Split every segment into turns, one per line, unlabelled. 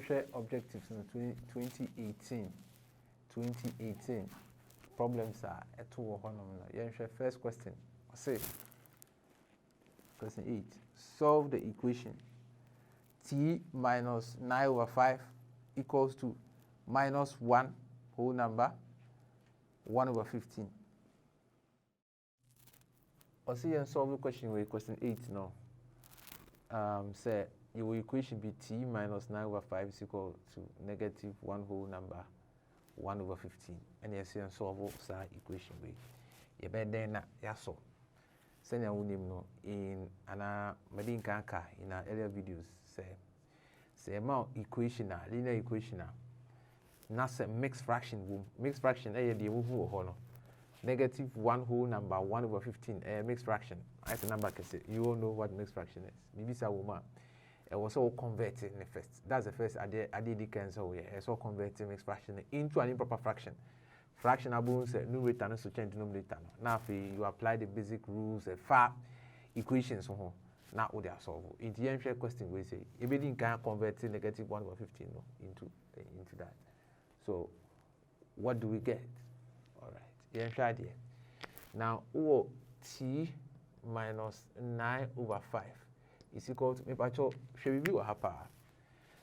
share objectives in 2018 problems are a two or one. Share first question. Say question 8. Solve the equation t minus 9/5 equals to minus 1 whole number 1/15. Or see and solve the question with question 8 now. Say your equation be t minus 9/5 is equal to negative 1 whole number 1/15. And you see and solve that equation with you better than yaso. Send your name no in ana medin kanka in our earlier videos say amount equation linear equation na say mixed fraction mixed fraction the who negative 1 whole number 1/15 mixed fraction. I say number can say you all know what mixed fraction is. Maybe say woman it was all converted in the first. That's the first I did can so yeah it's all converting mixed fraction into an improper fraction. Fraction above say numerator and so change denominator. Now if you apply the basic rules far equations so now what they are solved. In the end question we say everything can convert negative 1/15 into that. So what do we get? All right. Now, t minus 9/5 is equal to should we be happy?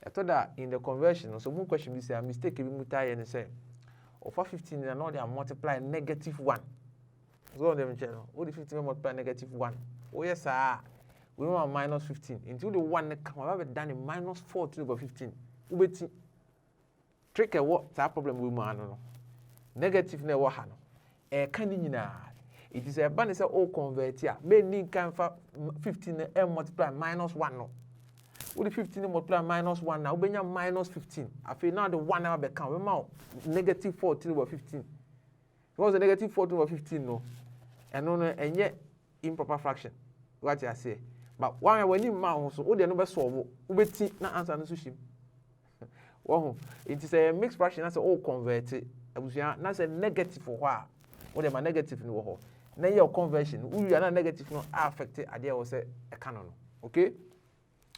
I thought that in the conversion, so one question is a mistake if we tie and say, over 15 and now they are multiply negative 1. So on them channel, what if 15 multiply negative 1? Oh yes, sir. We want minus 15. Until the one that come over done in minus 4 to 15. Ubeti trick a what that problem we man no. Negative ne wa ha no. It is a ban is all convert here. Many can 15 multiply minus 1 no. What 15 multiply minus 1 now? We minus 15. I feel now the 1 never become. We now negative 14/15. Because the negative 14/15 no. And yet improper fraction. What I say. But when you mouse, all the number solve. We na answer no sushi. Wow. It is a mixed fraction. That's all converted. That's a negative for what? What am I negative no? Now your conversion. We are not negative no affected. Idea was a canon. Okay.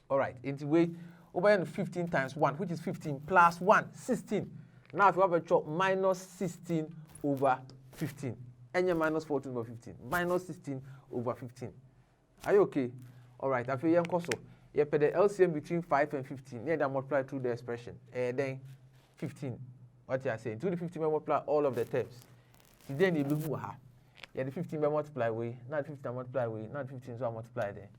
All right, into way over 15 times 1, which is 15 plus 1, 16. Now if you have a chop minus 16/15, and you're minus 14/15, minus 16/15. Are you okay? All right, I feel you also. You put the LCM between 5 and 15. Yeah, that multiply through the expression. Then 15. What you are saying? To the 15 multiply all of the terms. Then you do ha. Yeah, the 15 multiply way, not 15 multiply way, not 15 so multiply there.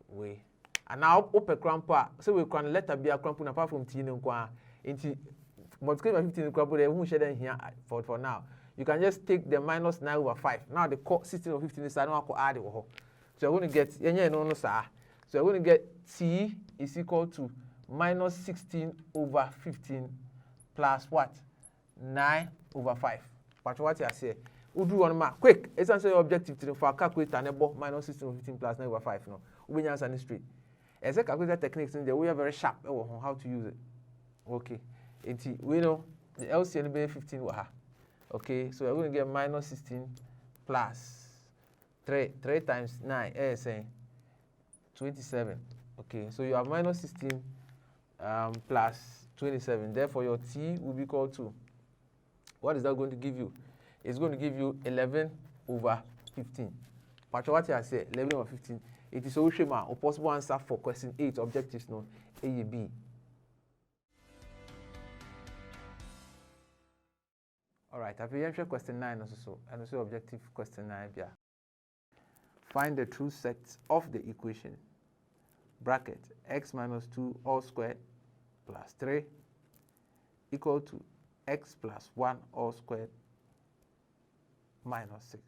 Way. And now open crampa, so we can let be a cramp apart from t into multiply by 15 cramp there won't share them here for now. You can just take the minus 9/5. Now the 16/15 is not add it. So you're going to get so you're going to get t is equal to minus 16/15 plus what? 9/5. But what you say? We'll do one more quick. It's answer your objective to for calculate an minus 16/15 plus 9/5 no. We answer in the street. As a calculator techniques in there, we are very sharp on how to use it. Okay. We know the LCM be 15 waha. Okay, so we're going to get minus 16 plus 3 times 9, saying 27. Okay, so you have minus 16 plus 27. Therefore, your t will be equal to, what is that going to give you? It's going to give you 11/15. But what I say, 11/15. It is also a possible answer for question 8 objectives no A and B. All right, I've answered question 9 also, and also objective question 9. Yeah. Find the true set of the equation. Bracket x minus 2 all squared plus 3 equal to x plus 1 all squared minus 6.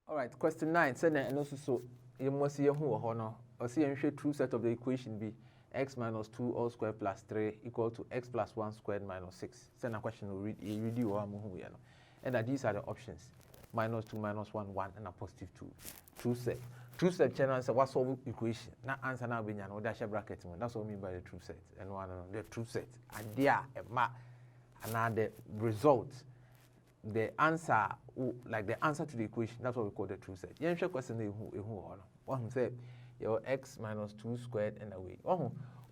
All right, question 9. And also so you must see who or see a true set of the equation be x minus 2 all squared plus 3 equal to x plus 1 squared minus 6. Send a question will read you and that these are the options: minus 2, minus 1, 1, and a positive 2. True set. True set channel answer what's solve equation. Now answer now being no dash bracket. That's what I mean by the true set. And one the true set. And there and now the result. The answer, like the answer to the equation, that's what we call the true set. You question one who said your x minus 2 squared and away.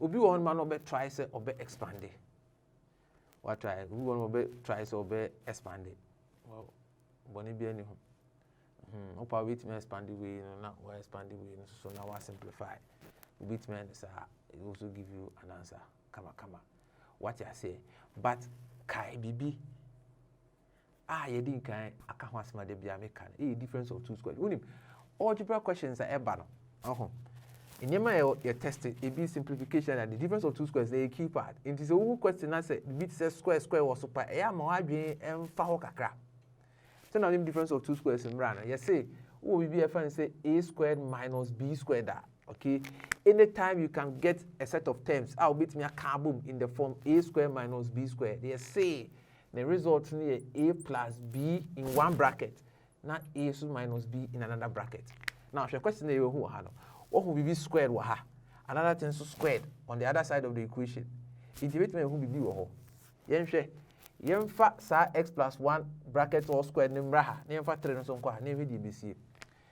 Obi one man obe try say obe expand it. What try? Obi one obe try say obe expand it. Well, boni bi any ho. Opa wait me expand the way, na we expand the way, so now we simplify. Wait me say it also give you an answer. Kama. What you say? But kai bibi. You didn't kind. I can't want my debut. A difference of two squares. Algebra questions are eba no. In your tested a B simplification and the difference of two squares they key part. It is a whole question I said bit says square was super. More and foul kakra. So now the difference of two squares in Brana. You say, oh, we be a fan say A squared minus B squared. Okay. Anytime you can get a set of terms, I'll beat me a carbon in the form A squared minus B squared. They say the result is A plus B in one bracket, not A minus B in another bracket. Now, the question is who had what will be squared? Another thing so squared on the other side of the equation. Intimate me who be or Yemfa sa x plus 1 bracket all squared nimraha. Yemfa 3 no so kwa name DBC.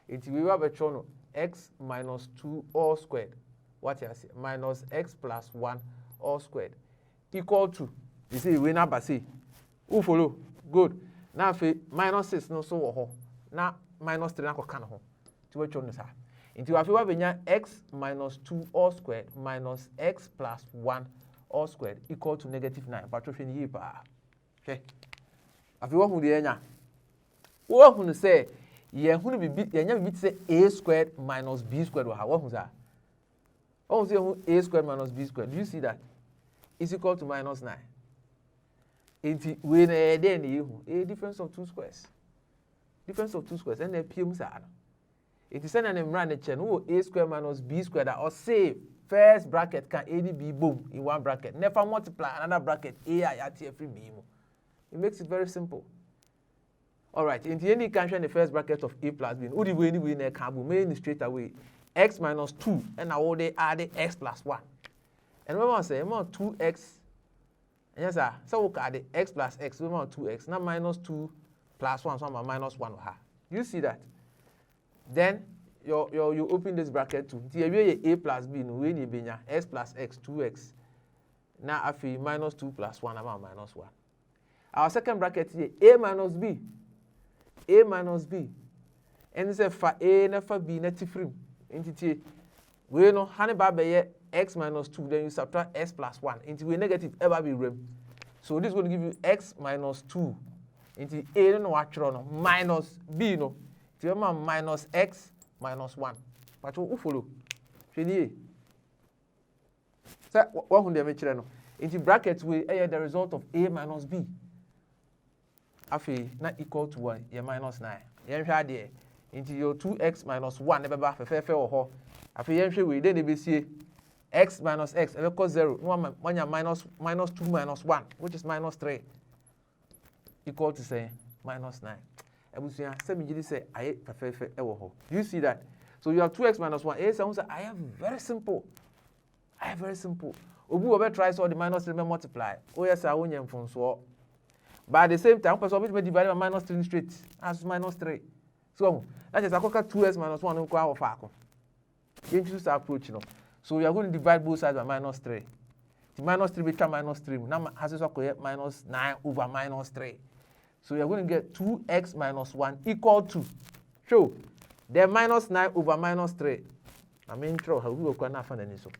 It we have a chono x minus 2 all squared. What you say? Minus x plus 1 all squared equal to. You see we number see. Who follow? Good. Now if minus 6 no so ho. Now minus 3 na ko kan ho. Ti we chono sa. Into if you have x minus 2 all squared minus x plus 1 all squared equal to negative 9. But if you okay. If you want to what who say say a squared minus b squared what who say? Oh, say a squared minus b squared. Do you see that? Is equal to minus 9. Into when then a difference of two squares. Difference of two squares and the PM sa. It is an run chain a squared minus b squared or say first bracket can a b boom in one bracket. Never multiply another bracket a at every b. It makes it very simple. All right, in the end, you can show the first bracket of a plus b. Who the way we can main straight away x minus 2 and now they add x plus 1. And we want to say 2x. Yes, sir. So we add x plus x. We want 2x. Now minus 2 plus 1. So I'm minus 1. You see that? Then you open this bracket too. The a plus b no we need x plus x 2x. Now I feel minus 2 plus 1. I'm minus 1. Our second bracket here a minus b. A minus b. And say for a and for b net free. Entity we know Hannibal x minus 2, then you subtract x plus 1. Into we negative ever be rem. So this is going to give you x minus 2 into a no actual minus b no. To minus x minus 1. But who follow? So what would they make no? Into brackets we the result of a minus b. Afi not equal to 1, minus 9. Yen hwa de into your 2x minus 1 never fefe or ho. Afi yen hwe we then be see x minus x equals 0. One minus 2 minus 1, which is minus 3, equal to say minus 9. Ebusia say me say I fefe e wo ho. You see that? So you have 2x minus 1. I have very simple. Obu obe try so the minus 3 multiply. Oh yes, I won yem fun so. But at the same time, person will divide by minus 3 straight as minus 3. So that is a 2x minus 1 equal of fact. You choose to approach. So we are going to divide both sides by minus 3. The minus 3 become minus 3. Now has minus 9 over minus 3. So we are going to get 2x minus 1 equal to. So the minus 9 over minus 3. I mean, how we will find so.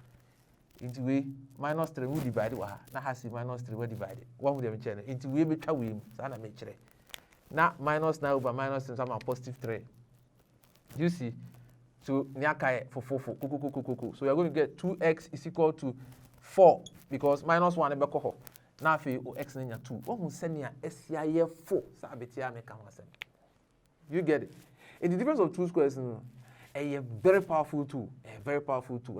Into we minus 3 we divide it. Now has minus 3 we divided. What would they be into we become we. Sana make sure. Now minus 9 over minus 3 some positive 3. You see? So nyaka for 4. So we are going to get 2x is equal to 4 because minus 1 ebe ko. Now if x na 2. What we send here s here 4. Sa betia make am say. You get it? In the difference of two squares a very powerful tool.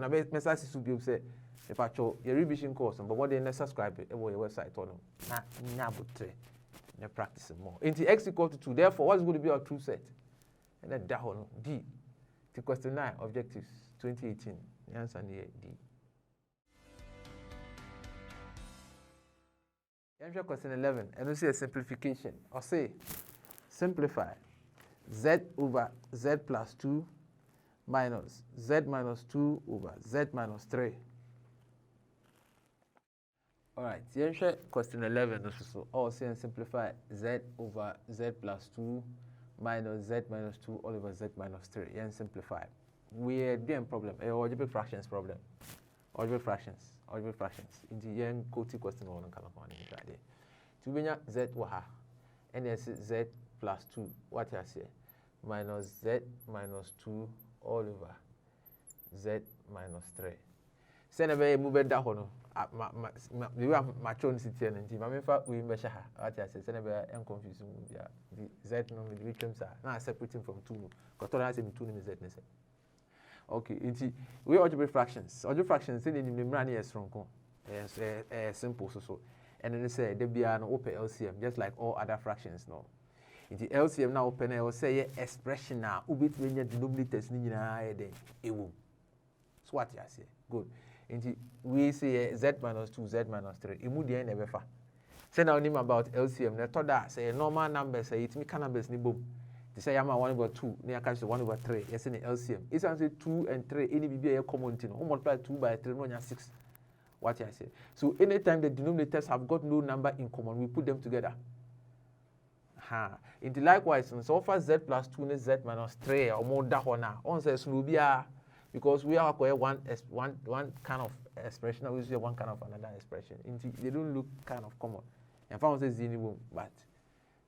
Now message to be say if I show your revision course, but what they subscribe to your website on na practice more. Into x equal to 2. Therefore, what is going to be our true set? And then that one D. To question 9, objectives 2018. The answer here D. Answer question 11. And we see a simplification. Or say simplify z over z plus 2 minus z minus 2 over z minus 3 All right, question 11 also. Also, simplify z over z plus 2 minus z minus 2 all over z minus 3. And simplify. We're doing problem. Algebraic fractions problem. Algebraic fractions. Algebraic fractions. In the end, question 1 and to be z waha. And yes, z plus 2. What you say? Minus z minus 2 all over z minus 3. Send a very movement that one. We have my own city and we measure her. What I say, send a very confusing. The z no, the terms are now separating from 2. Because I say 2 is z. Okay, we algebraic fractions. Algebraic fractions in the numerator is strong. Simple so. And then they say they be an open LCM just like all other fractions no. In the LCM now open I will say expression now. Ubit when you denominators ni na then ewu. So what you say? Good. In we say z minus 2, z minus 3. Imu the end never fa. Say now name about LCM. The third that say normal numbers say it me can numbers ni boom. They say I'm 1 over 2. Near catch 1 over 3. Yes in the LCM. It's answer 2 and 3. Any be a common thing. Who multiply 2 by 3 no 6. What I say. So anytime the denominators have got no number in common, we put them together. In the likewise, so far z plus 2 is z minus 3 or more that one now. On says because we are one kind of expression, we use one kind of another expression. They don't look kind of common. And found says but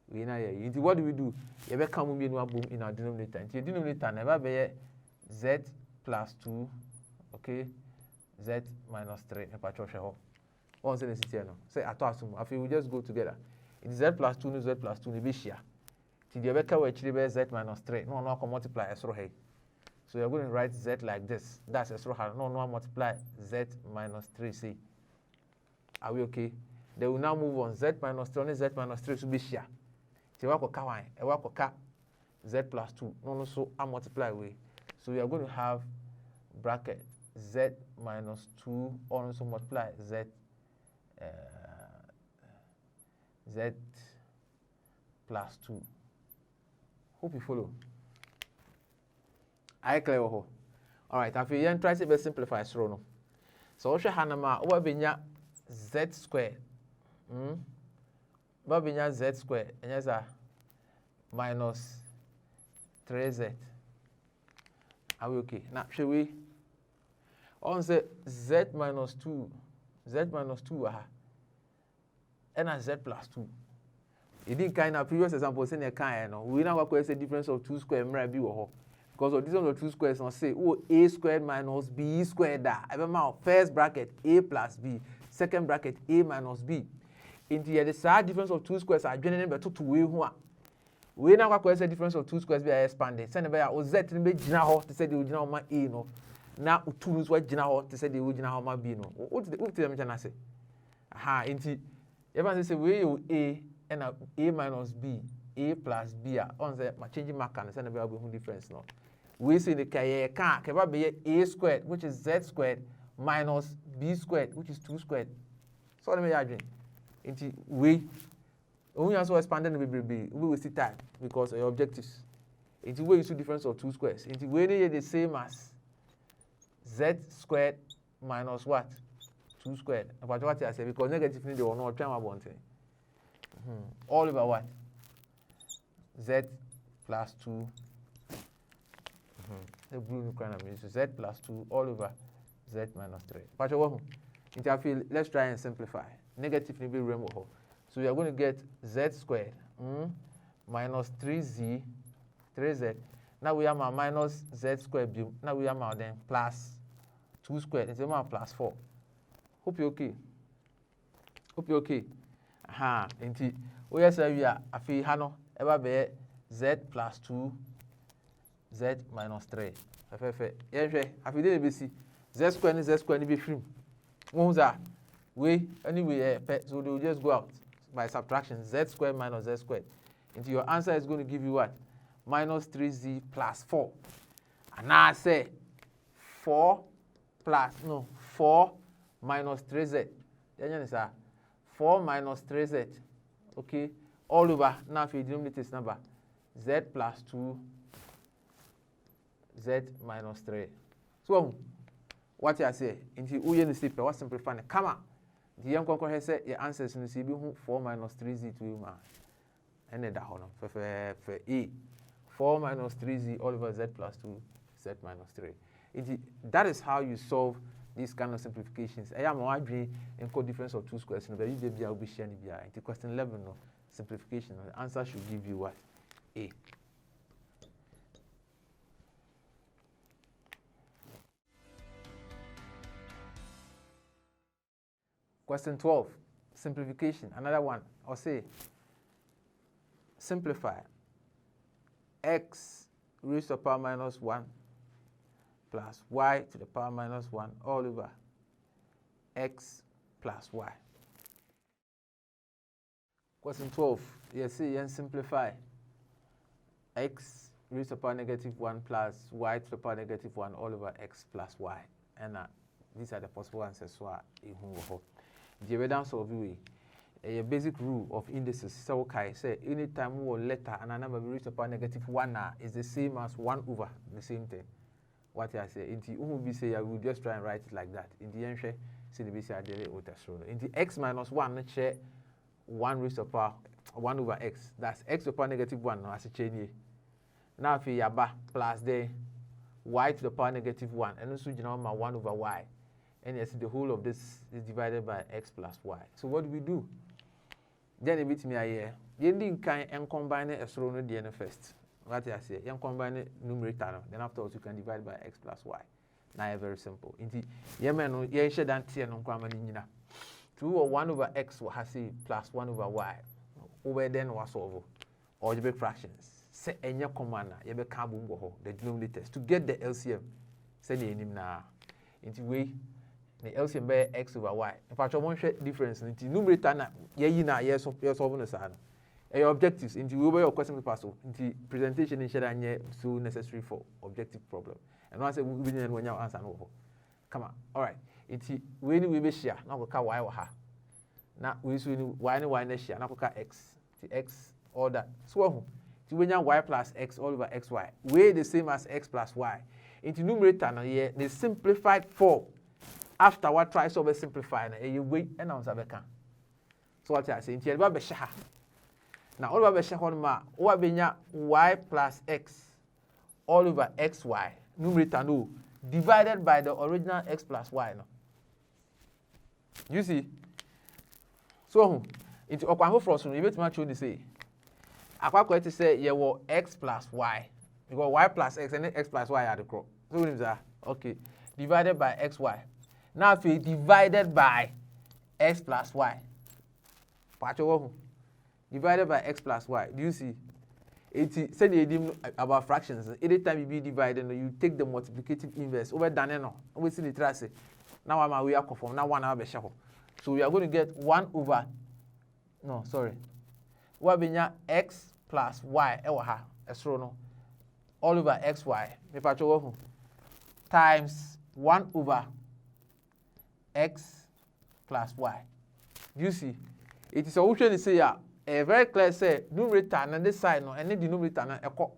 we know here. What do? You ever come in one boom in our denominator. The denominator never be z plus 2, okay, z minus 3. Once in the city, say I thought we will just go together. It's z plus 2 z plus 2 be share. The Rebecca will actually be z minus 3. No, can multiply s row. So you're going to write z like this. That's s row. No, multiply z minus 3. See, are we okay? They will now move on. Z minus 3 z minus 3 to be share. So you ka z plus 2. No, so I multiply away. So we are going to have bracket z minus 2 also multiply z z plus 2. Hope you follow. I clear. All right, after you try to simplify no. So we hanama what benya z squared. What benya z squared and yes minus 3z. Are we okay? Now shall we on say z minus 2 and a z plus 2. It didn't kind of previous example saying a kind no. We now work the difference of 2 square be because of this one of 2 squares on say a squared minus b squared that. I remember first bracket a plus b, second bracket a minus b. Into the side difference of 2 squares are joining them to we now work the difference of 2 squares be expanded. Send by o z be gina ho to say the original ma a no. Now 2 is what gina ho to say the original ma b no. What the say? Into everyone say we a and a minus b, a plus b. On the changing mark and send a difference no. We see the can be a squared, which is z squared, minus b squared, which is 2 squared. So let me add into we only also expanded we will see time because your objectives. Into way you see difference of 2 squares. Into way they are the same as z squared minus what? 2 squared. About what I say because negative they will not try one thing. All over what? Z plus 2. The blue kind of means z plus 2 all over z minus 3. But let's try and simplify. Negative will be removed. So we are going to get z squared minus 3z. Now we have our minus z squared. Now we have our then plus 2 squared. It's about plus 4. Hope you're okay. Indeed. We are a fee hano ever be z plus 2 z minus 3. If you didn't see z squared be free. We anyway so they will just go out by subtraction z squared minus z squared. Into your answer is going to give you what? Minus 3z plus 4. And now I say 4 minus 3z. Then you say 4 minus 3z. Okay, all over. Now if you denominate this number, z plus 2, z minus 3. So what I say? Into what's simplifying? Come on. The young conqueror said your answers in the CB 4 minus 3z to you, and then for E 4 minus 3z all over z plus 2 z minus 3. That is how you solve these kind of simplifications. I am wondering in code difference of two squares, but you will be sharing the question 11 no simplification. The answer should give you what? A. Question 12, simplification. Another one. I'll say simplify x raised to the power minus 1 plus y to the power minus 1 all over x plus y. Question 12. You see, you simplify x raised to the power negative 1 plus y to the power negative 1 all over x plus y. And these are the possible answers. So, the evidence of a basic rule of indices. So, okay, say anytime we letter and a number raised to the power negative 1 is the same as 1 over the same thing. What I say, in the say I will just try and write it like that. In the end, see the basic idea of the in the x minus 1, share 1 raised to the power 1 over x. That's x to the power negative 1 no, as a chain here. Now, if you have plus the y to the power negative 1, and also you know my 1 over y. And you see the whole of this is divided by x plus y. So what do we do? Then a bit me here. You didn't can combine a strong DNA first. What I say, you combine the numerator, then afterwards you can divide by x plus y. Now very simple. Indeed, you man, you should not see no common in 2 or 1 over x will have plus 1 over y. Over then was over. Algebraic fractions. Say any commander, you be carbon the denominators to get the LCM. Say the name now. Into way the LCM by x over y. In fact, I want to difference in the numerator na yes of your solving the side. Your objectives into over your question paper so into presentation in share so necessary for objective problem. And once we didn't when you answer no. Come on. All right. Into when we be share now we y or ha. Now we so y next share now we x. The x all that. So when you y plus x all over xy. We the same as x plus y. Into numerator now here the simplified form. After what tries to simplify you wait and answer can. So what I say into the share. Now, all over the y plus x all over xy, numerator no, divided by the original x plus y. No. You see? So, into Okwanho Frost, you bet much to say. I quite to say, you were x plus y. You got y plus x and then x plus y at the crop. So, okay, divided by xy. Now, if you divided by x plus y, divided by x plus y. Do you see? It said about fractions. Anytime you be divided, you take the multiplicative inverse over than we see the trace. Now I'm aware of now 1 hour. So we are going to get 1 over. No, sorry. What be x plus y all over xy. Times 1 over x plus y. Do you see? It is a option to say a very clear say numerator and this side no and the denominator na equal.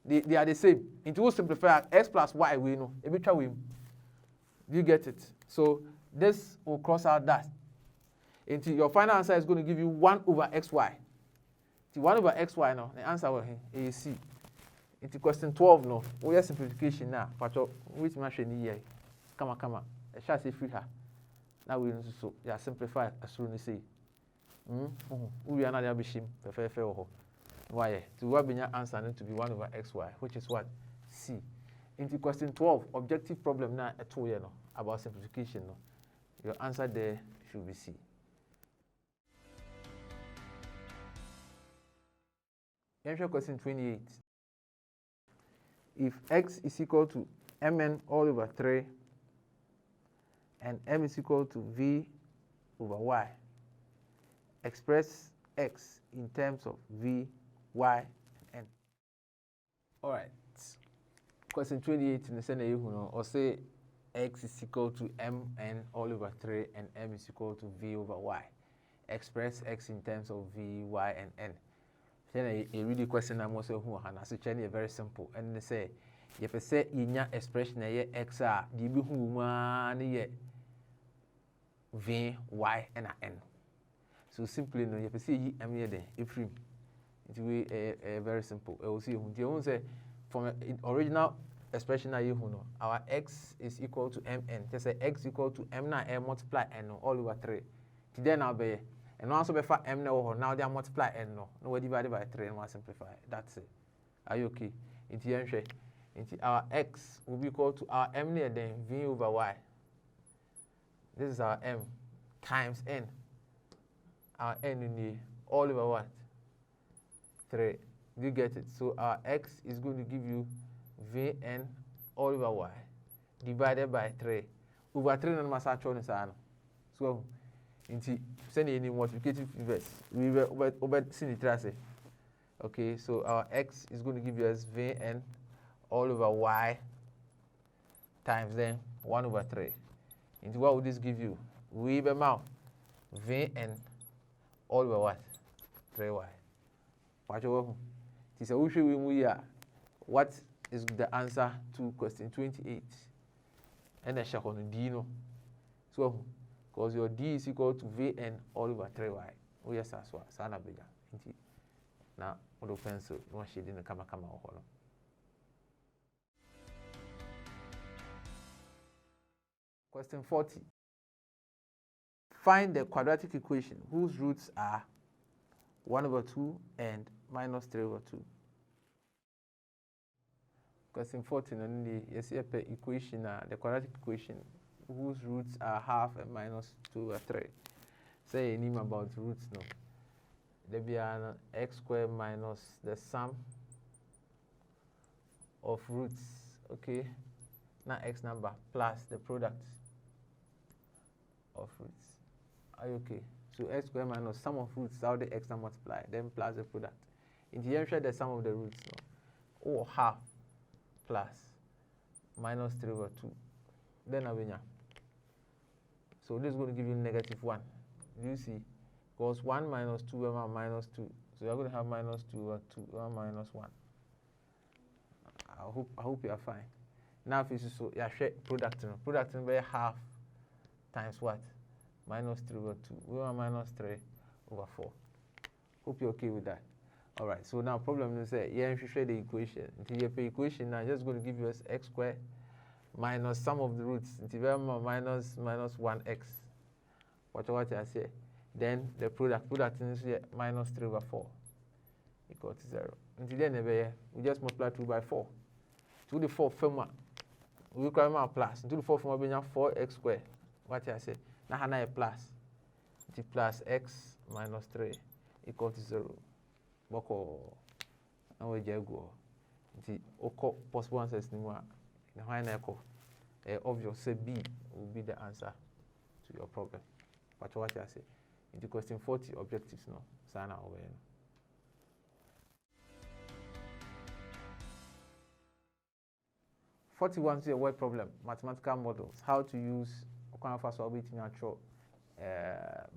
They are the same. It will simplify x plus y we know. A bit we. Do you get it? So this will cross out that. Into your final answer is going to give you 1 over xy. The 1 over xy no, the answer will be C. Into question 12 no. We have simplification now. Pacho, which machine here? Come on. I shall say free her. Now we need to simplify as soon as say. We are not able to why? To what be your answer to be 1 over xy, which is what? C. Into question 12, objective problem now at 2 about simplification. No? Your answer there should be C. Answer question 28. If x is equal to mn all over 3 and m is equal to v over y, express x in terms of v, y, and n. All right. Question 28 in the scenario, or say x is equal to mn all over 3 and m is equal to v over y. Express x in terms of v, y, and n. Then a really question I'm also who are very simple. And they say, if I say in your expression x are the who v y and n. So simply no, you can see m here then if it will be very simple. I will see you say from original expression that you know our x is equal to mn. Just say x equal to m na n multiply n all over 3. Today now be and also be for m now they multiply n no we divide by 3 and we simplify. That's it. Are you okay? Into our x will be equal to our m near then v over y. This is our m times n. Our n in the all over what? 3. Do you get it? So our x is going to give you vn all over y divided by 3. Over 3 and must actually say so into send any multiplicative inverse. We were over sin. Okay, so our x is going to give you as vn all over y times then 1 over 3. Into what would this give you? We be mouth vn all over what? 3y. Watch over. This is what is the answer to question 28? And then check on the d no. So because your d is equal to vn all over 3y. Oh yes, that's what. Sana beja. Now, what do pencil? No shade in the kama or Question 40. Find the quadratic equation whose roots are 1 over 2 and minus 3 over 2. Question 14 only yes, the equation, the quadratic equation whose roots are half and minus 2 over 3. Say a name about roots no. There be an x squared minus the sum of roots, okay? Now x number plus the product of roots. Are you okay? So x squared minus sum of roots, how the x number multiply, then plus the product. In the end, the sum of the roots, no? Or half plus minus 3 over 2. Then I'll so this is going to give you negative 1. Do you see? Because 1 minus 2 over minus 2. So you're going to have minus 2 over 2 over minus 1. I hope you are fine. Now if you see so you share product will be half times what? Minus 3 over 2 over minus 3 over 4. Hope you're okay with that. Alright, so now problem is that you should share the equation. Until you pay equation now just going to give you as x squared minus sum of the roots until minus 1x. What I say? Then the product is minus 3 over 4 equal to 0. Until then we just multiply 2 by 4. To the 4 form we require more plus. Until the 4 form we have 4x squared. What I say? Now a plus. Until plus x minus 3 equal to 0. Boko now we just go. Until possible answers ni more. Now I echo. Obvious say B will be the answer to your problem. What I say? Into question 40 objectives no. Sana over here. 41 is a word problem, mathematical models, how to use natural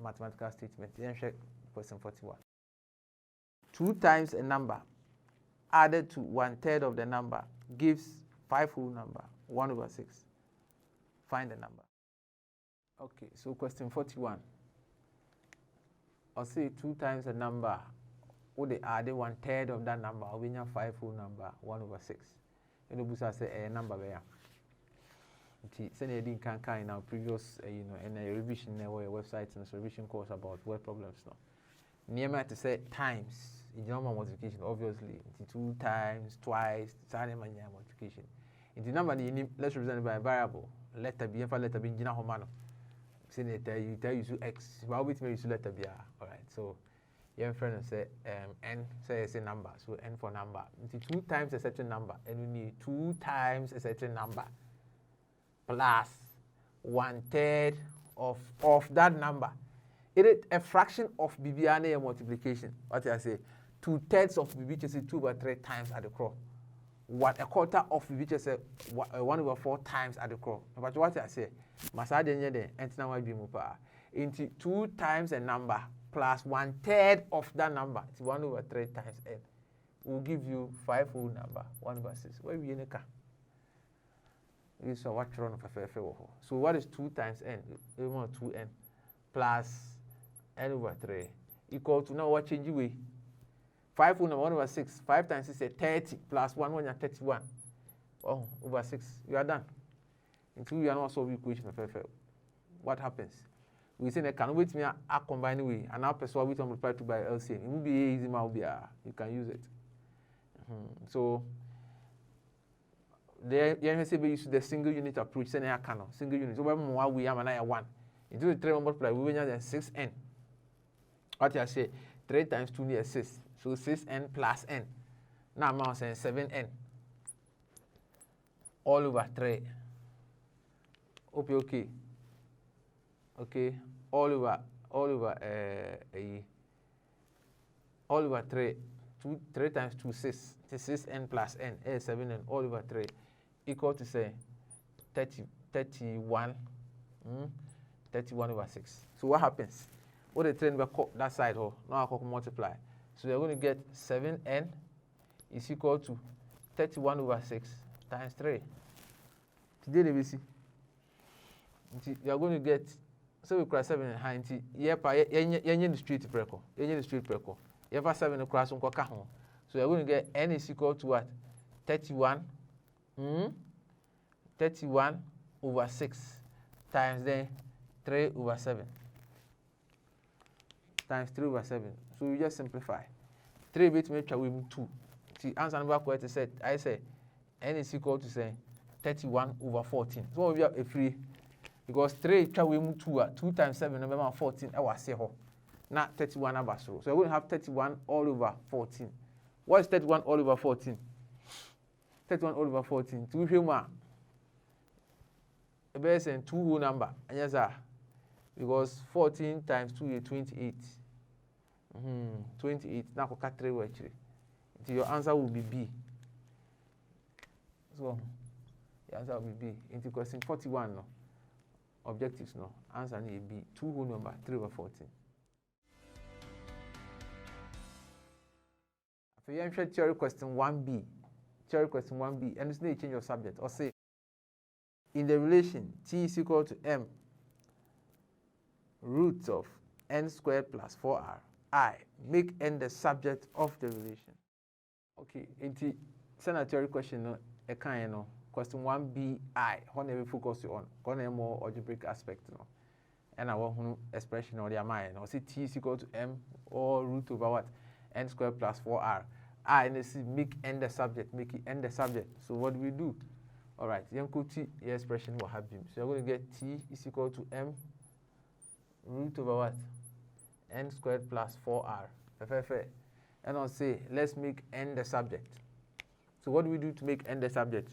mathematical statement. Then check question 41. 2 times a number added to 1/3 of the number gives 5 whole number, 1 over 6. Find the number. Okay, so question 41. I'll say 2 times a number, or they add 1/3 of that number, or we have 5 whole number, 1 over 6. You know, Busa say a number there. Send a link in our previous, in a revision website and revision course about word problems now. Near to say times, in normal multiplication, obviously, 2 times, twice, multiplication. In the number, let's represent by a variable. Letter B, letter B, you tell you x, but with me, you letter B. All right, so your friend say n, say it's a number, so n for number. 2 times a certain number, and we need 2 times a certain number plus 1/3 of that number. It is a fraction of BBN multiplication. What I say? 2/3 of BB is 2 over 3 times at the cross. What a quarter of BB is 1 over 4 times at the cross. But what I say? Masada de entina wa bi mu pa. Into 2 times a number plus 1/3 of that number. It's 1 over 3 times n. Will give you 5 whole number, 1 over 6. Where we in the car? This is what run of a. So what is 2 times n? We want 2n. plus n over 3 equal to, now what change way? 5 over 1 over 6. 5 times 6 is 30 plus 1, 1 is 31. Oh, over 6. You are done. Until you are not solving equation. What happens? We say that can wait me a combine way and now persuade we to multiply 2 by LCM. It will be easy, you can use it. So the NSA use the single unit approach. Say I can single unit. So when we have an 1 into the 3 multiply, we will have 6n. What I say 3 times 2 is 6. So 6n plus n. Now I'm saying 7n all over 3. Okay. All over 3. 3 times 2 6. 6n plus n is 7n all over 3 equal to say 31 over 6. So what happens? What the train will that side now I can multiply. So you're going to get 7n is equal to 31 over 6 times 3. Today we see. You are going to get, so we cross 7 and high. You have the street preco. You have the street preco. You have 7 across on Cocaho. So you are going to get n is equal to what? 31. 31 over 6 times then 3 over 7. Times 3 over 7. So you just simplify. 3 bit make with 2. See, answer number correct is said, I say n is equal to say 31 over 14. So we have a free because 3 with 2 times 7 number 14. I was say not 31 number. So we're going to have 31 all over 14. What is 31 all over 14? 31 all over 14. 2 human. A base and 2 whole number. And yes, sir. Because 14 times 2 is 28. 28. Now, cut 3 actually. So your answer will be B. So, the answer will be B. Into question 41, no. Objectives, no. Answer is B. 2 whole number, 3 over 14. So, you have theory question 1B. Theory question 1B. And it's not a change of subject. Or say, in the relation T is equal to M root of n squared plus 4r, I make n the subject of the relation. Okay, into sanitary question no, a kind no. Question 1B I, when we focus on, going more algebraic aspect no. And our expression or the mind, or say T is equal to M or root over what? N squared plus 4r. I and this make n the subject, make it n the subject. So what do we do? All right, T expression will have been. So you're going to get T is equal to M root over what? N squared plus 4r. And I'll say, let's make n the subject. So what do we do to make n the subject?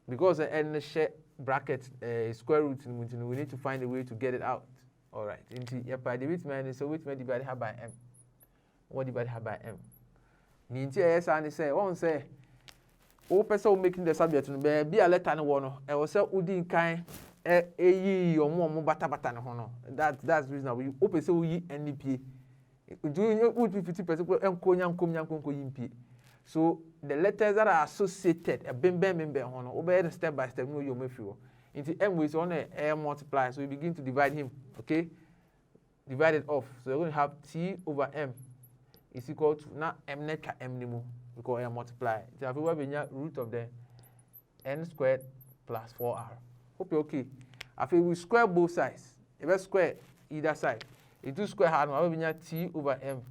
Because the n share bracket square root, we need to find a way to get it out. All right. So which may divide her by m? What divide her by m? One say, o person making the subject be a letter no one. I was say udi kind or more bata no. That's the reason we open so we NDP. Doing your 50% and konya. So the letters that are associated a member hono obey step by step no you may feel. Into m with on a multiply. So we begin to divide him. Okay? Divide it off. So we're going to have T over m is equal to now m net m nimo. Because I multiply. So we have root of the n squared plus 4r. Hope you're okay. After we square both sides, if we square either side, it do square hard. We have T over m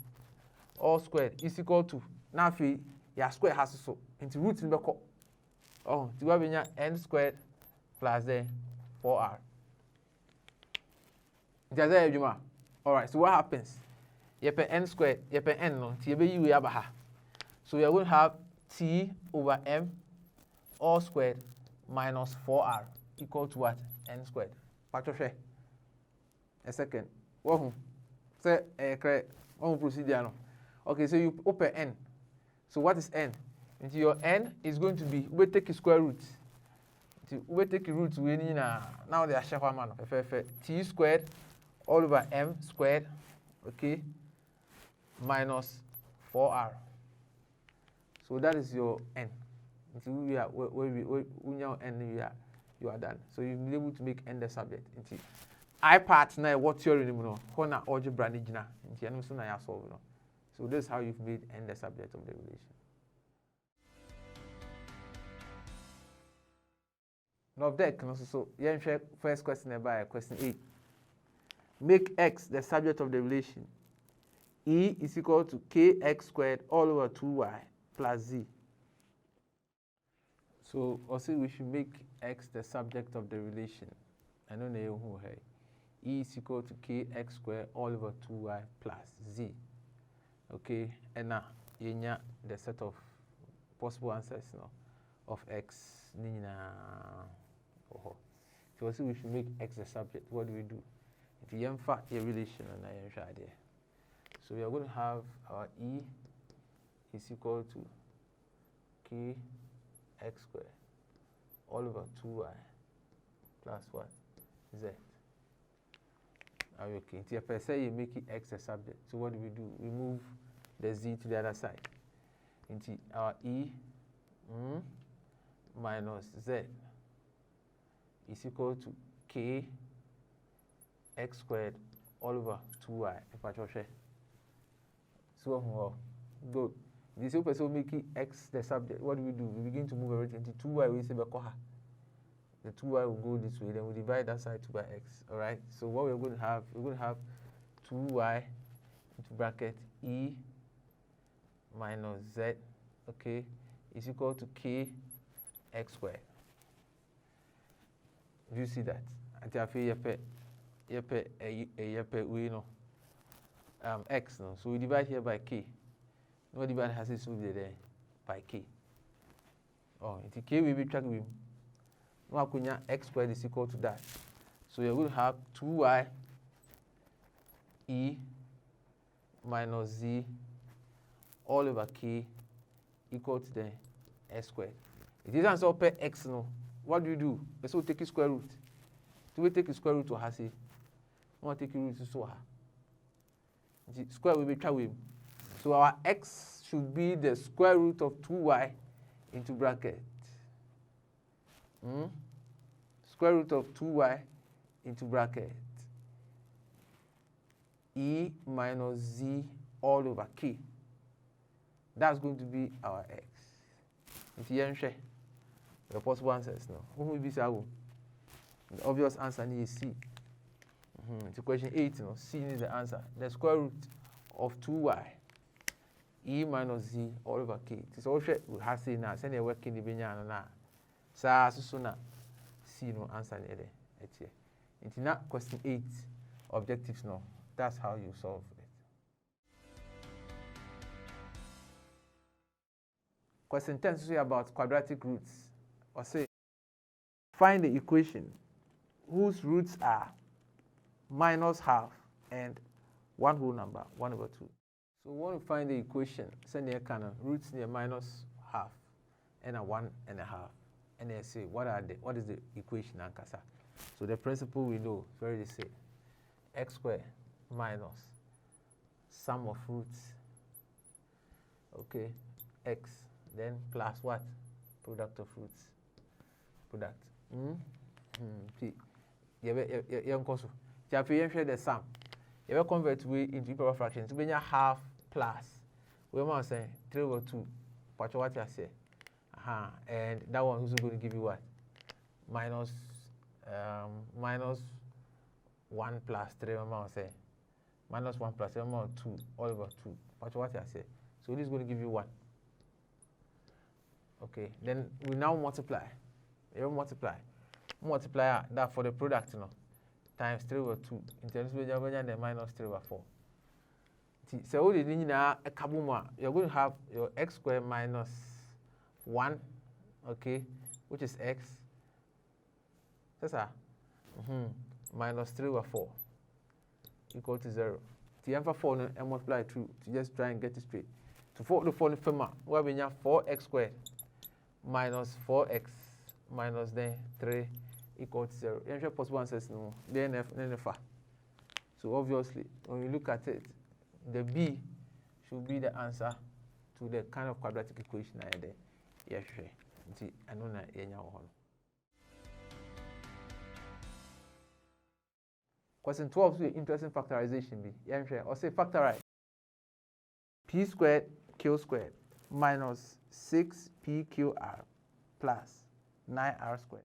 all squared is equal to now if your square has so into root in the co. Oh, to have n squared plus the 4r. All right. So what happens? You have n squared. You have n no. T you have a. So we are going to have T over m all squared minus 4r equal to what? N squared. Factor a second. Say procedure. Okay, so you open n. So what is n? Into your n is going to be we take a square root. We take a root we need now they are share man. T squared all over m squared, okay, minus 4r. So that is your n. Until we are n, you are done. So you'll be able to make n the subject. I part na what theory ni no ho na algebra ni gina nti eno so na ya solve no. So this is how you've made n the subject of the relation. Now deck no so first question about question 8. Make x the subject of the relation. E is equal to kx squared all over 2y plus z. So also we should make x the subject of the relation. I don't know who here. E is equal to kx squared all over 2y plus z. Okay, and now the set of possible answers of x. So also we should make x the subject. What do we do? If you have a relation and I am there. So we are going to have our E is equal to kx squared all over 2y plus what? Z. Are you okay? If I say you make it x a subject, so what do? We move the z to the other side. Into our E minus z is equal to kx squared all over 2y. So good. This person making x the subject. What do? We begin to move everything to 2y. We say the 2y will go this way. Then we divide that side 2 by x. All right. So what we're going to have 2y into bracket e minus z. Okay, is equal to kx squared. Do you see that? Until I feel we know x no. So we divide here by k. No divide has it moved there by k. Oh, it's k we will track with. No, x squared is equal to that. So you're going to have 2y e minus z all over k equal to the s squared. It isn't so per x no. What do? Let's take a square root. Do we take a square root to has it? No, take a root to so the square will be with. So our x should be the square root of 2y into bracket. Square root of 2y into bracket e minus z all over k. That's going to be our x. The possible answers now. Who will be the obvious answer is C. To question 8, C is the answer. The square root of 2y e minus z all over k. It's also we have seen now. Send a working the binya na. Sa susuna C no answer there. It's not question 8 objectives no. That's how you solve it. Question 10 is about quadratic roots. Or say, find the equation whose roots are minus half and one whole number, 1 over 2. So we want to find the equation, send the canon, roots near minus half and a 1 and a half. And they say, what is the equation and kasa? So the principle we know, very the same. X squared minus sum of roots, okay, x, then plus what? Product of roots. Product. P. You share the sum. You will convert we into improper fractions. When you half plus, we must say 3 over 2. What you say? And that one is going to give you what? Minus 1 plus 3. We must say minus 1 plus 2 all over 2. What you say? So this is going to give you 1. Okay. Then we now multiply. You multiply that for the product, times 3 over 2. In terms of the minus 3 over 4. So you're going to have your x squared minus 1, okay, which is x. That's minus 3 over 4 equal to 0. The answer 4 and multiply 2 to just try and get it straight. To 4 the 4 firma, we have 4x squared minus 4x minus then 3 equal to 0. You have possible answers no. Then F. So obviously, when you look at it, the B should be the answer to the kind of quadratic equation I had there. Yes, I know that. Question 12 is interesting factorization. Or say factorize p squared q squared minus 6pqr plus 9r squared.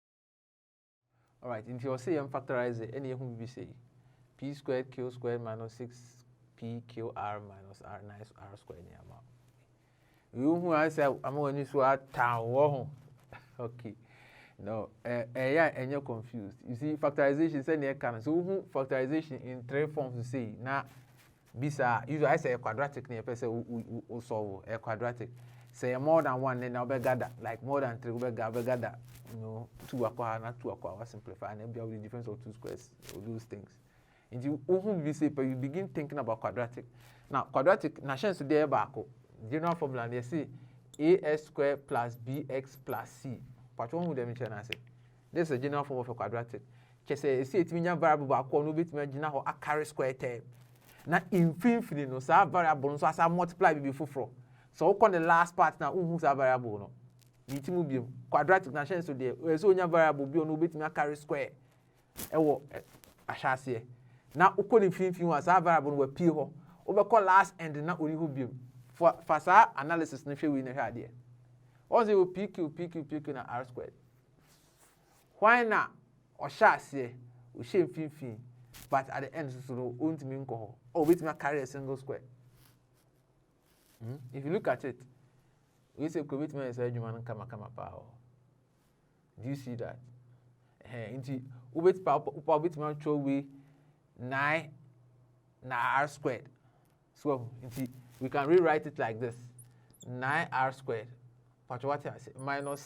All right, into your say factorize it, any whom we say p squared q squared minus 6pqr minus r9r squared. You who I say I'm going to say town. Okay. No, and you're confused. You see, factorization is any kind. So, factorization in three forms to say now. Bisa usually I say a quadratic near person who solve a quadratic. Say more than one, then I'll be gather like more than three. We'll gather, you know, 2 acquire, not 2 acquire. Simplify and then be able the difference of 2 squares or those things. And you we say, but you begin thinking about quadratic. Now, quadratic, na chance today back. General formula they say as squared plus bx plus c. But one would mention I say this is a general form of a quadratic. Just say it's a variable back or no bit general a carry square term. Now infinity no sa variable so as I multiply before. So we call the last part now who's a variable no. It will be quadratic na chance today. So any variable be no bit me carry square. Ewo a chance now we call infinity was a variable we p ho. We call last end na only who be for sa analysis no hwe we na hwe ade. Once you pq na r squared. Why na or chance we share infinity but at the end so won't mean ko or wait me carry a single square. If you look at it, we say commitment is human kama power. Do you see that? Into wait me throw away 9 na r squared. So we can rewrite it like this: 9r squared. But what I say minus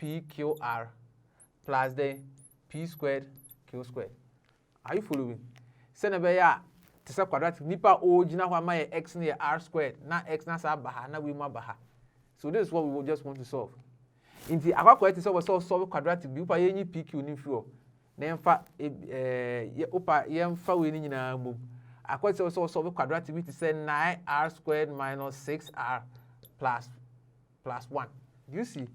6pqr plus the p squared q squared. Are you following? Send a to quadratic nipa original one my x near r squared, na x na sa baha, na we ma baha. So this is what we will just want to solve. In the aqua to solve quadratic, you pay any pq in flow. Then fa we need na move. Aqua to solve quadratic which is 9r squared minus 6r plus 1. Do you see?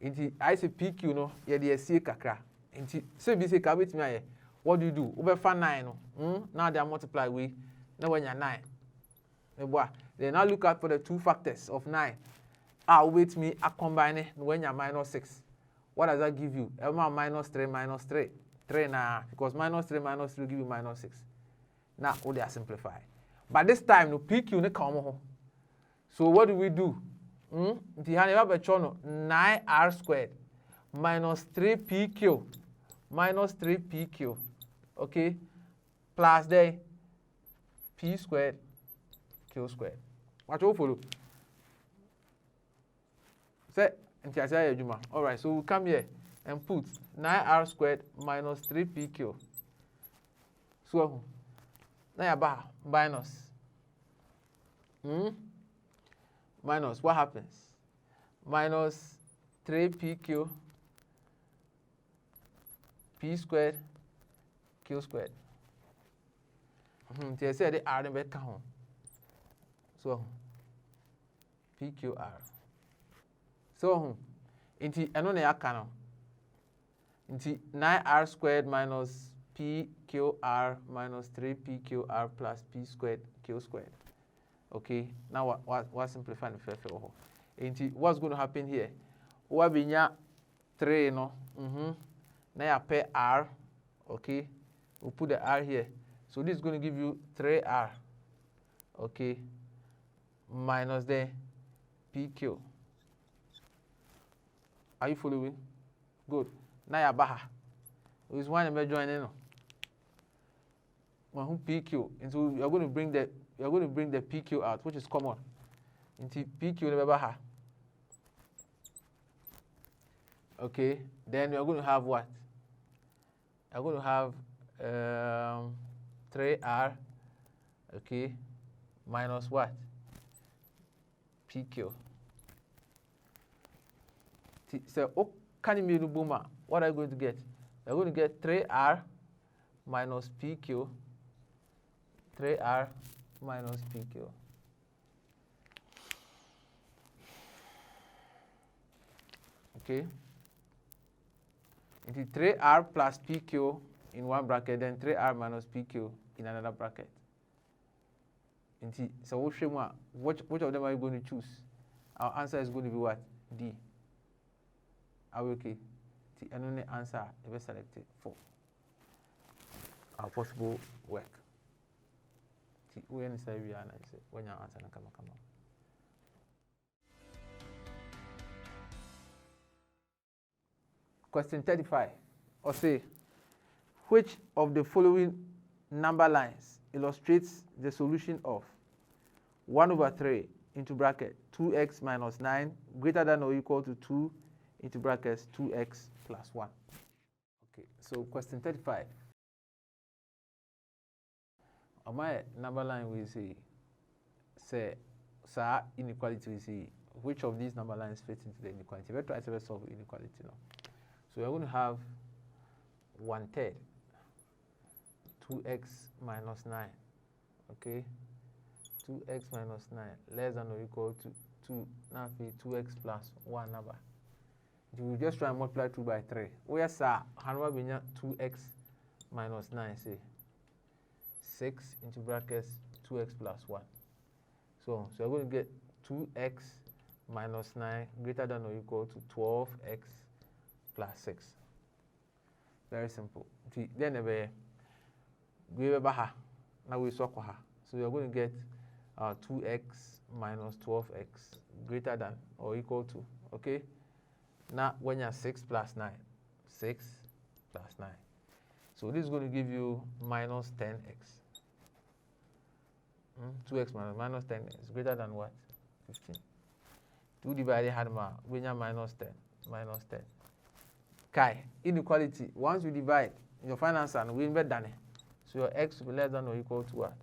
In the I say pq no, yeah, the c kakra. In the so be say kabit me. What do you do? Over 9 no. Now they are multiply with now when you're 9. Then now look out for the 2 factors of 9. Wait me I combine it when you're minus 6. What does that give you? Minus 3 minus 3. 3 now because minus 3 minus 3 will give you minus 6. Now they are simplified. But this time no PQ no come home. So what do we do? The 9r squared minus 3pq minus 3pq. Okay, plus the p squared q squared. What you follow? Say, all right, so we come here and put 9r squared minus 3pq. So now minus. Minus, what happens? Minus 3pq p squared q squared. They say the r number count. So pqr. So into another canon. Into 9r squared minus pqr minus 3pqr plus p squared q squared. Okay, now what simplifying the first one? Into what's going to happen here? What be 3 no? Now I pay r. Okay, we'll put the r here. So this is going to give you 3r. Okay, minus the pq. Are you following? Good. Now you baha. Is one number joining. When pq, and so you're going to bring the pq out, which is common. Into pq number baha. Okay, then you're going to have what? I'm going to have 3r, okay, minus what? PQ. So, what are you going to get? You're going to get 3r minus PQ, 3r minus PQ. Okay. Into 3r plus PQ in one bracket, then 3r minus pq in another bracket. So which of them are you going to choose? Our answer is going to be what? D. Are we okay? The only answer is selected for our possible work. When you answer come on. Question 35. Or say, which of the following number lines illustrates the solution of 1 over 3 into bracket 2x minus 9 greater than or equal to 2 into brackets 2x plus 1. Okay, so question 35. On my number line we say inequality we see which of these number lines fits into the inequality. We'll try to solve inequality now. So we're going to have 1/3 2x minus 9. Okay, 2x minus 9 less than or equal to 2. Now 2x plus 1 number. You will just try and multiply 2 by 3. Where sir, 2x minus 9 say 6 into brackets 2x plus 1. So we're going to get 2x minus 9 greater than or equal to 12x plus 6. Very simple. Then we now we swap her. So we're going to get 2x minus 12x greater than or equal to. Okay. Now when you're 6 plus 9, 6 plus 9. So this is going to give you minus 10x. 2x minus 10 is greater than what? 15. 2 divided hadma, when you're minus 10. Minus 10. Kai, inequality. Once you divide, your final answer will be better than it. So your x will be less than or equal to what?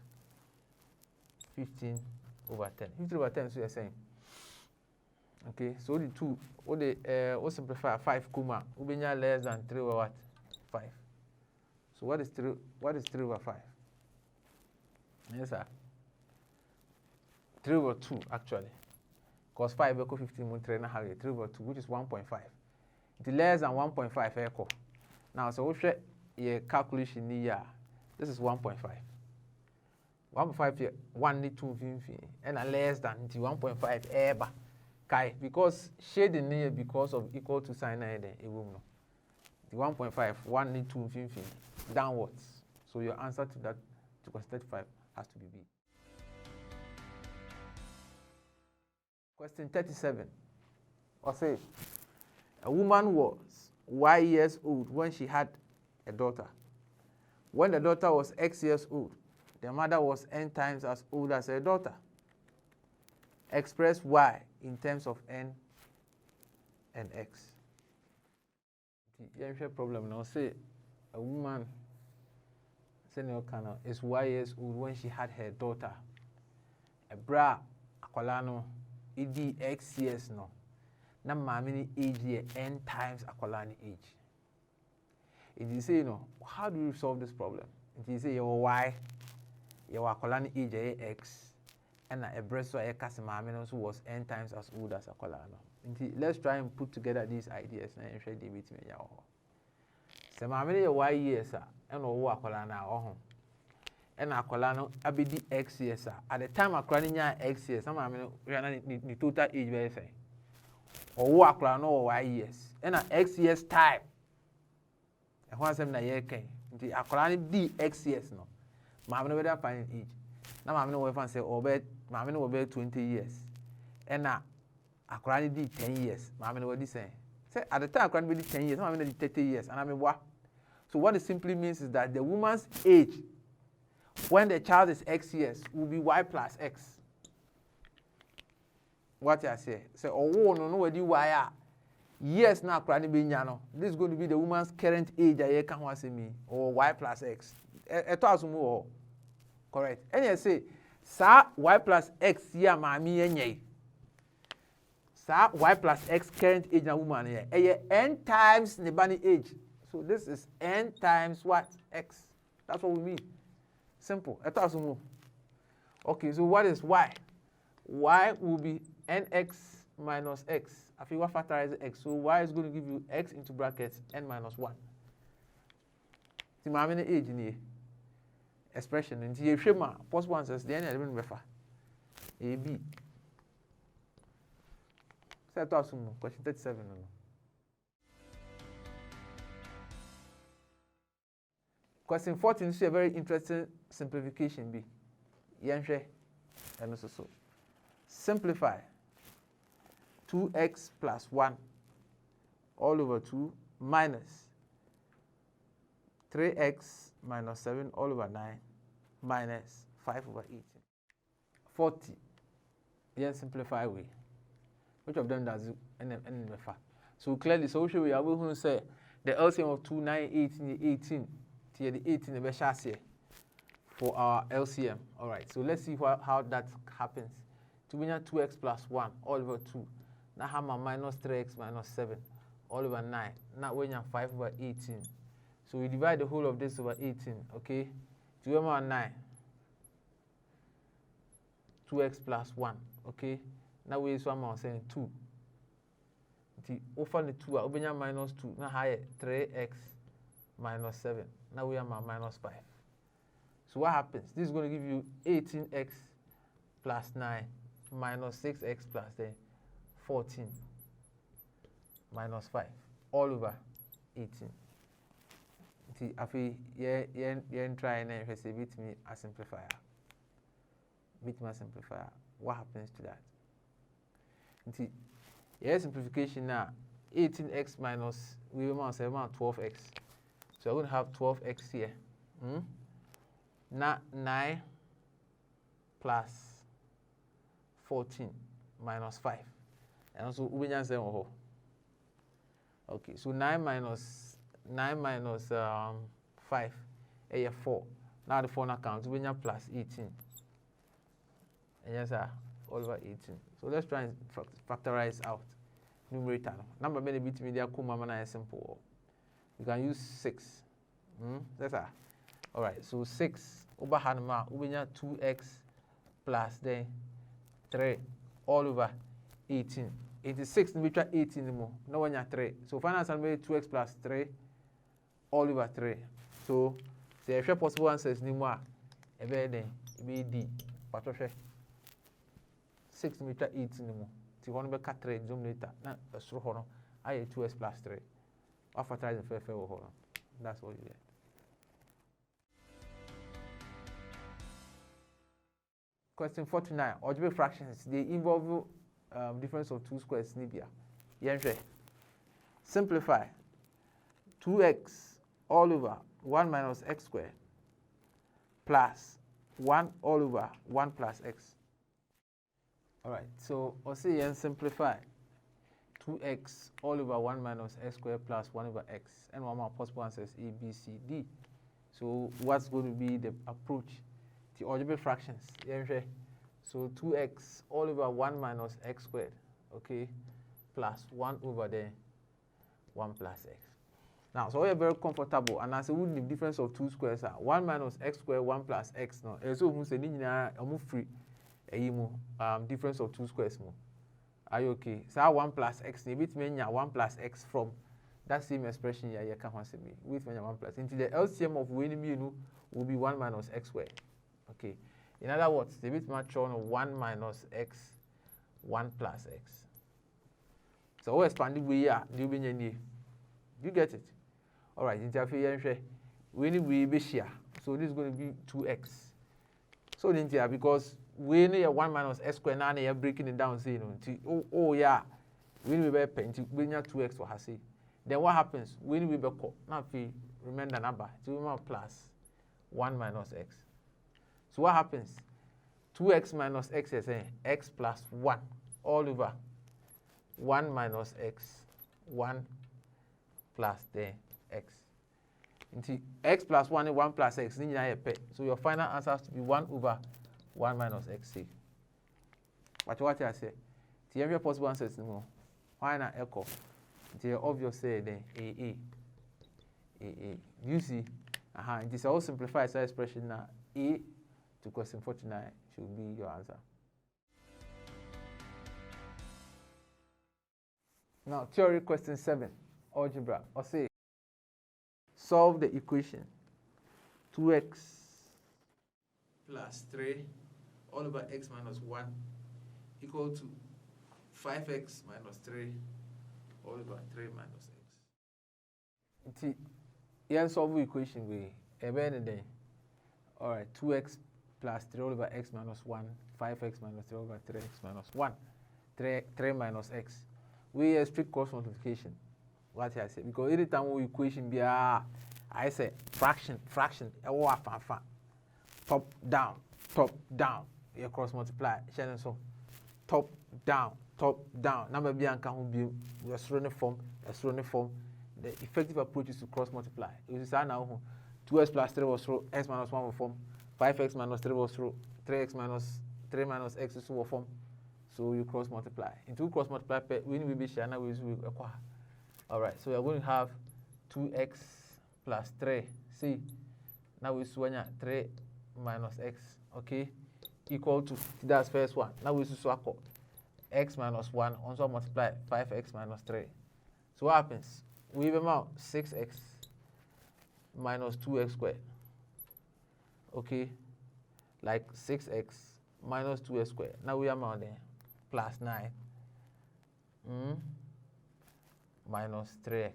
15 over 10. 15 over 10 is what you're saying. Okay, so the 2, or simplify 5 kuma, will be less than 3 over what? 5. So what is 3 over 5? Yes, sir. 3 over 2 actually. Because 5 equals 15 3 and a half, 3 over 2, which is 1.5. It is less than 1.5 equal. Now, so we share a calculation here. This is 1.5. 1.5 here, 1 need 2 and a less than 1.5 ever. Because shading here because of equal to sign it will know. The 1.5, 1 need 2 downwards. So your answer to that to question 35 has to be B. Question 37. Or say, a woman was Y years old when she had a daughter. When the daughter was X years old, the mother was N times as old as her daughter. Express Y in terms of N and X. The problem now say a woman is Y years old when she had her daughter. A bra akolano idi X years no. Na mamini age here N times akolani age. It is say how do you solve this problem? It is say your Y, your akolani age X, and a breast so a casimamino who was N times as old as akolano. Let's try and put together these ideas and share the between y'all. So mamini your Y years and or akolana or and akolano abidi X years at the time akolani X years. Some mamino ni total age very say. Or work or Y years. And X years time. And once I'm na year king. The akolani D X years no. Mamma no better find age. Now mamma no way say mamma no be 20 years. And now akolani D 10 years. Mamma no what say. Say at the time akolani be 10 years. Mamma no 30 years. And I mean what? So what it simply means is that the woman's age when the child is X years will be Y plus X. What I say? Say, oh, no, where do why? Yes, now, this is going to be the woman's current age. I can't say me or Y plus X. A thousand more. Correct. And you say, sir, Y plus X, yeah, mammy, and sir, Y plus X current age a woman here. N times the bunny age. So this is N times what? X. That's what we mean. Simple. A thousand more. Okay, so what is Y? Y will be nx minus x. If you want to factorize x, so y is going to give you x into brackets n minus 1. The mammy age in expression in the shema possible answers the end element refer. A B. Set us question 37. Question 14 is a very interesting simplification B. Yanshe and also so. Simplify 2x plus 1 all over 2 minus 3x minus 7 all over 9 minus 5 over 18. 40. Yes, simplify way. Which of them does it? And so clearly, so we are going to say the LCM of 2, 9, 18, 18. Here the 18 the best here for our LCM. All right, so let's see how that happens. 2x plus 1 all over 2. Now have my minus 3x minus 7 all over 9. Now we have 5 over 18. So we divide the whole of this over 18, okay? 2 over 9. 2x plus 1, okay? Now we use one more saying 2. The over the 2, we have minus 2. Now higher 3x minus 7. Now we have my minus 5. So what happens? This is going to give you 18x plus 9 minus 6x plus 14 minus 5 all over 18. See, after you try and then say beat me a simplifier. Beat me a simplifier. What happens to that? See, yeah, simplification now. 18x minus we will say 12x. So I'm going to have 12x here. Now 9 plus 14 minus 5. And also we will say okay, so 9 minus 5 is 4. Now the 4 counts, we have plus 18. And yes, sir, all over 18. So let's try and factorize out numerator. Number many bit media kumama is simple. You can use 6. That's all. All right, so 6 over hanma, we have 2x plus then 3 all over 18. 86 we try 18 more. No one have 3. So final answer will be 2x plus 3 all over 3. So the actual possible answer is more. A then be D. But 6 we try 18 more. So one be cut 3 zoom later. Now a straw I 2x plus 3. After trying the fair that's what you get. Question 49. Algebraic fractions. They involve difference of 2 squares. Simplify 2x all over 1 minus x squared plus 1 all over 1 plus x. All right, so I'll say and simplify 2x all over 1 minus x squared plus 1 over x. And one more possible answers A, B, C, D. So what's going to be the approach to algebraic fractions? So 2x all over 1 minus x squared, okay, plus 1 over the 1 plus x. Now, so we are very comfortable, and as a would the difference of 2 squares are 1 minus x squared, 1 plus x. No, so who say free a difference of 2 squares more. Are you okay? So 1 plus x, a bit mean 1 plus x from that same expression here. You can't say me with 1 plus. Into the LCM of winning will be 1 minus x squared. Okay. In other words, the bit match on 1 minus x, 1 plus x. So we expanding we are do you get it? All right. Interfere we be share. So this is going to be 2x. So the because we need 1 minus x squared now you're breaking it down saying oh yeah we need be pen we need 2x for her say. Then what happens? We need be now if you remember the number 2 plus 1 minus x. So what happens? 2x minus x is x plus 1 all over 1 minus x, 1 plus the x. Into x plus 1 and 1 plus x. So your final answer has to be 1 over 1 minus x. What I say? The every possible answer is no. Why not echo? The obvious say then A. You see, it is all simplified expression now. A to question 49 should be your answer. Now, theory question 7, algebra. Or say, solve the equation 2x plus 3 all over x minus 1 equal to 5x minus 3 all over 3 minus x. See, here solve equation we then. All right, 2x plus 3 all over x minus 1, 5x minus 3 over 3x minus 1, 3 minus x. We strict cross multiplication. What I say? Because every time we equation be I say fraction, top, down, you cross multiply. So top, down. Number be and can be a surrounding form. The effective approach is to cross multiply. You see now 2x plus 3 was through x minus 1 will form, 5x minus 3 was through 3x minus 3 minus x is will form. So you cross multiply. Into cross multiply, we will be sharing now we acquire. All right, so we are going to have 2x plus 3. See, now we switch 3 minus x, okay, equal to, that's first one. Now we swap x minus 1, also multiply 5x minus 3. So what happens? We have out 6x minus 2x squared. Okay, like 6x minus 2x squared. Now we are out there plus 9 minus 3x.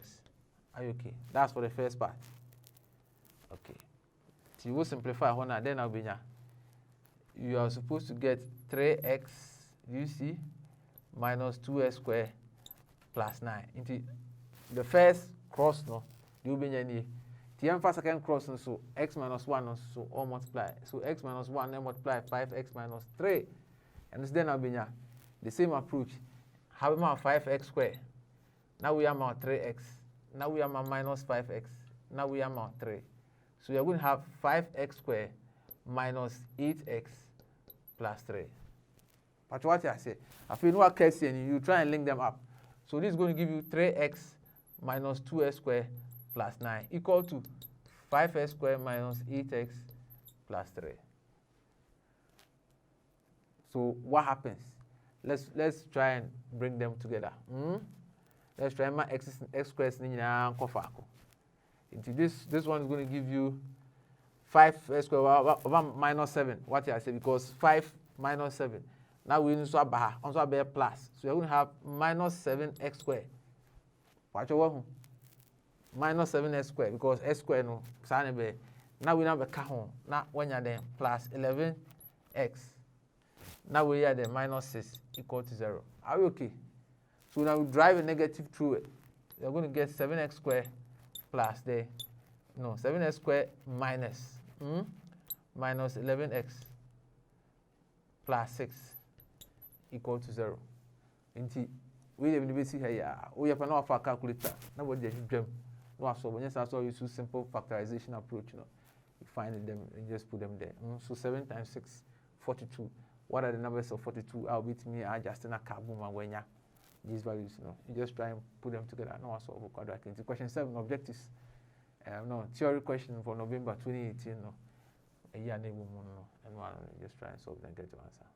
Are you okay? That's for the first part. Okay. So you will simplify one, then I'll be now. You are supposed to get 3x, you see, minus 2x squared plus 9. Into the first cross, no, you will be any. The second cross, so x minus 1, so all multiply. So x minus 1, then multiply 5x minus 3. And then I'll be now. The same approach. Have we 5x squared? Now we have 3x. Now we have minus 5x. Now we have 3. So we are going to have 5x squared minus 8x plus 3. But what I say, if you know what case and you try and link them up. So this is going to give you 3x minus 2x squared plus 9 equal to 5x squared minus 8x plus 3. So what happens? Let's try and bring them together. Let's try my x squared into this one is going to give you 5x squared minus 7. What I say, because 5 minus 7. Now we also have plus. So you're going to have minus 7x squared. What you want? Minus 7x squared, because x squared no. Now we have a kahon. Now when you're there plus 11x. Now we are the minus 6 equal to 0. Are we okay? So now we drive a negative through it. You're going to get 7x squared plus 7x squared minus minus 11x plus 6 equal to 0. Inti we have to see here. We have another calculator. Nobody just dream. No, so when you start to use simple factorization approach, you find them and just put them there. So 7 times 6, 42. What are the numbers of 42? I'll beat me. I just in a kaboom and when these values, you just try and put them together. No, so quadratic. Question 7 objectives. Theory question for November 2018. A year name, and one just try and solve and get to answer.